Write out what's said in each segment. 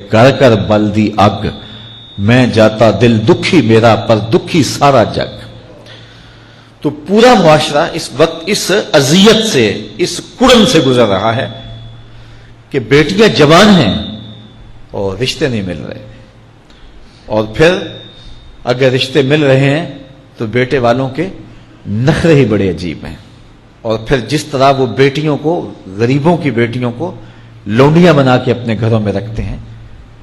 کر کر بلدی اگ میں جاتا دل دکھی میرا پر دکھی سارا جگ۔ تو پورا معاشرہ اس وقت اس اذیت سے، اس کڑن سے گزر رہا ہے کہ بیٹیاں جوان ہیں اور رشتے نہیں مل رہے، اور پھر اگر رشتے مل رہے ہیں تو بیٹے والوں کے نخرے ہی بڑے عجیب ہیں، اور پھر جس طرح وہ بیٹیوں کو، غریبوں کی بیٹیوں کو لونڈیاں بنا کے اپنے گھروں میں رکھتے ہیں،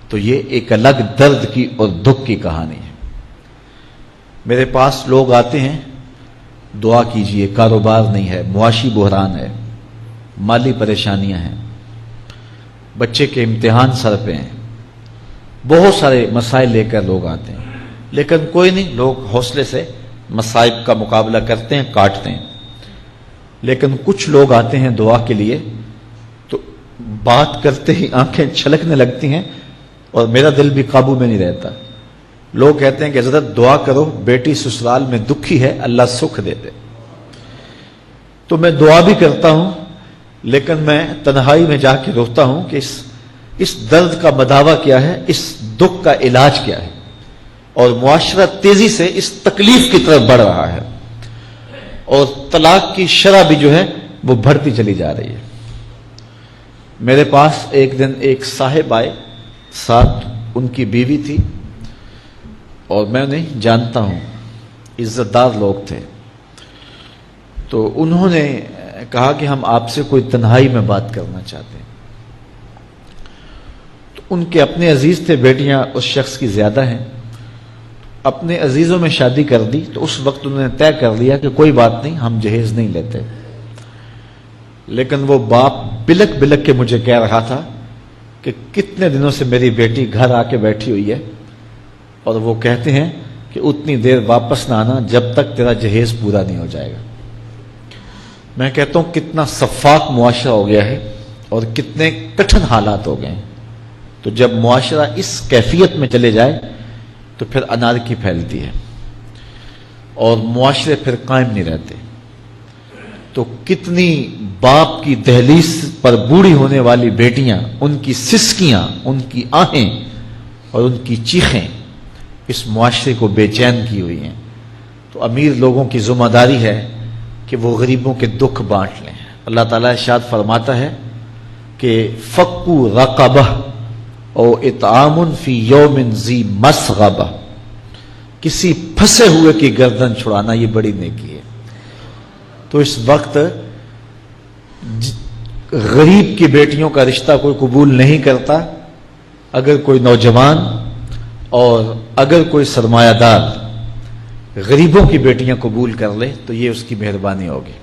تو یہ ایک الگ درد کی اور دکھ کی کہانی ہے۔ میرے پاس لوگ آتے ہیں، دعا کیجئے، کاروبار نہیں ہے، معاشی بحران ہے، مالی پریشانیاں ہیں، بچے کے امتحان سر پہ ہیں، بہت سارے مسائل لے کر لوگ آتے ہیں، لیکن کوئی نہیں، لوگ حوصلے سے مصائب کا مقابلہ کرتے ہیں، کاٹتے ہیں۔ لیکن کچھ لوگ آتے ہیں دعا کے لیے تو بات کرتے ہی آنکھیں چھلکنے لگتی ہیں اور میرا دل بھی قابو میں نہیں رہتا۔ لوگ کہتے ہیں کہ حضرت دعا کرو، بیٹی سسرال میں دکھی ہے، اللہ سکھ دے دے۔ تو میں دعا بھی کرتا ہوں، لیکن میں تنہائی میں جا کے روتا ہوں کہ اس درد کا مداوع کیا ہے، اس دکھ کا علاج کیا ہے، اور معاشرہ تیزی سے اس تکلیف کی طرف بڑھ رہا ہے، اور طلاق کی شرح بھی جو ہے وہ بڑھتی چلی جا رہی ہے۔ میرے پاس ایک دن ایک صاحب آئے، ساتھ ان کی بیوی تھی، اور میں انہیں جانتا ہوں، عزت دار لوگ تھے۔ تو انہوں نے کہا کہ ہم آپ سے کوئی تنہائی میں بات کرنا چاہتے ہیں۔ تو ان کے اپنے عزیز تھے، بیٹیاں اس شخص کی زیادہ ہیں، اپنے عزیزوں میں شادی کر دی۔ تو اس وقت انہوں نے طے کر لیا کہ کوئی بات نہیں، ہم جہیز نہیں لیتے۔ لیکن وہ باپ بلک بلک کے مجھے کہہ رہا تھا کہ کتنے دنوں سے میری بیٹی گھر آ کے بیٹھی ہوئی ہے، اور وہ کہتے ہیں کہ اتنی دیر واپس نہ آنا جب تک تیرا جہیز پورا نہیں ہو جائے گا۔ میں کہتا ہوں کتنا صفاق معاشرہ ہو گیا ہے اور کتنے کٹھن حالات ہو گئے ہیں۔ تو جب معاشرہ اس کیفیت میں چلے جائے تو پھر انارکی پھیلتی ہے اور معاشرے پھر قائم نہیں رہتے۔ تو کتنی باپ کی دہلیز پر بوڑھی ہونے والی بیٹیاں، ان کی سسکیاں، ان کی آہیں اور ان کی چیخیں اس معاشرے کو بے چین کی ہوئی ہیں۔ تو امیر لوگوں کی ذمہ داری ہے کہ وہ غریبوں کے دکھ بانٹ لیں۔ اللہ تعالیٰ ارشاد فرماتا ہے کہ فکو رقبہ او اطعام فی یوم ذی مسغبہ، کسی پھنسے ہوئے کی گردن چھڑانا یہ بڑی نیکی ہے۔ تو اس وقت غریب کی بیٹیوں کا رشتہ کوئی قبول نہیں کرتا۔ اگر کوئی نوجوان اور اگر کوئی سرمایہ دار غریبوں کی بیٹیاں قبول کر لے تو یہ اس کی مہربانی ہوگی،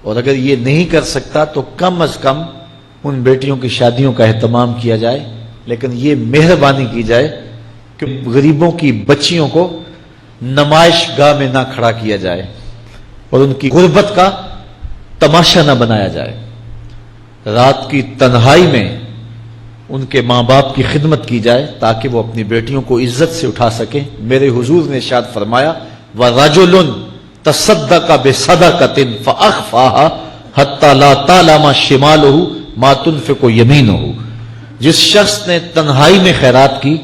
اور اگر یہ نہیں کر سکتا تو کم از کم ان بیٹیوں کی شادیوں کا اہتمام کیا جائے، لیکن یہ مہربانی کی جائے کہ غریبوں کی بچیوں کو نمائش گاہ میں نہ کھڑا کیا جائے اور ان کی غربت کا تماشا نہ بنایا جائے۔ رات کی تنہائی میں ان کے ماں باپ کی خدمت کی جائے تاکہ وہ اپنی بیٹیوں کو عزت سے اٹھا سکیں۔ میرے حضور نے ارشاد فرمایا وَرَجُلٌ تَصَدَّقَ بِصَدَقَةٍ فَأَخْفَاهَا حَتَّى لَا تَعْلَمَ شِمَالُهُ مَا تُنْفِقُ يَمِينُهُ، جس شخص نے تنہائی میں خیرات کی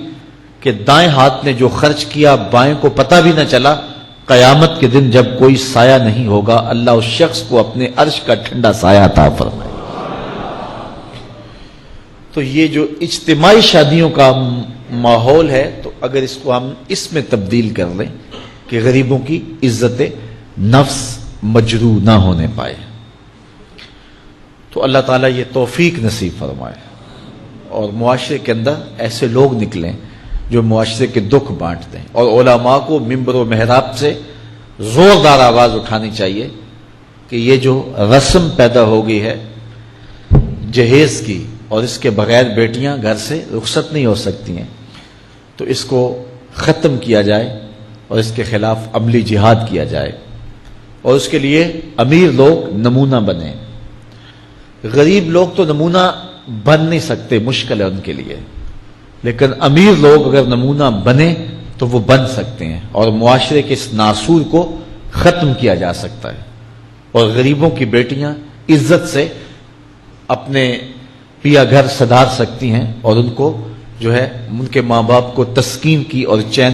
کہ دائیں ہاتھ نے جو خرچ کیا بائیں کو پتہ بھی نہ چلا، قیامت کے دن جب کوئی سایہ نہیں ہوگا اللہ اس شخص کو اپنے عرش کا ٹھنڈا سایہ عطا فرمائے۔ تو یہ جو اجتماعی شادیوں کا ماحول ہے، تو اگر اس کو ہم اس میں تبدیل کر لیں کہ غریبوں کی عزت نفس مجروح نہ ہونے پائے، تو اللہ تعالیٰ یہ توفیق نصیب فرمائے اور معاشرے کے اندر ایسے لوگ نکلیں جو معاشرے کے دکھ بانٹتے ہیں۔ اور علماء کو ممبر و محراب سے زوردار آواز اٹھانی چاہیے کہ یہ جو رسم پیدا ہو گئی ہے جہیز کی، اور اس کے بغیر بیٹیاں گھر سے رخصت نہیں ہو سکتی ہیں، تو اس کو ختم کیا جائے اور اس کے خلاف عملی جہاد کیا جائے، اور اس کے لیے امیر لوگ نمونہ بنیں۔ غریب لوگ تو نمونہ بن نہیں سکتے، مشکل ہے ان کے لیے، لیکن امیر لوگ اگر نمونہ بنے تو وہ بن سکتے ہیں، اور معاشرے کے اس ناسور کو ختم کیا جا سکتا ہے، اور غریبوں کی بیٹیاں عزت سے اپنے پیا گھر سدھار سکتی ہیں اور ان کو جو ہے ان کے ماں باپ کو تسکین کی اور چین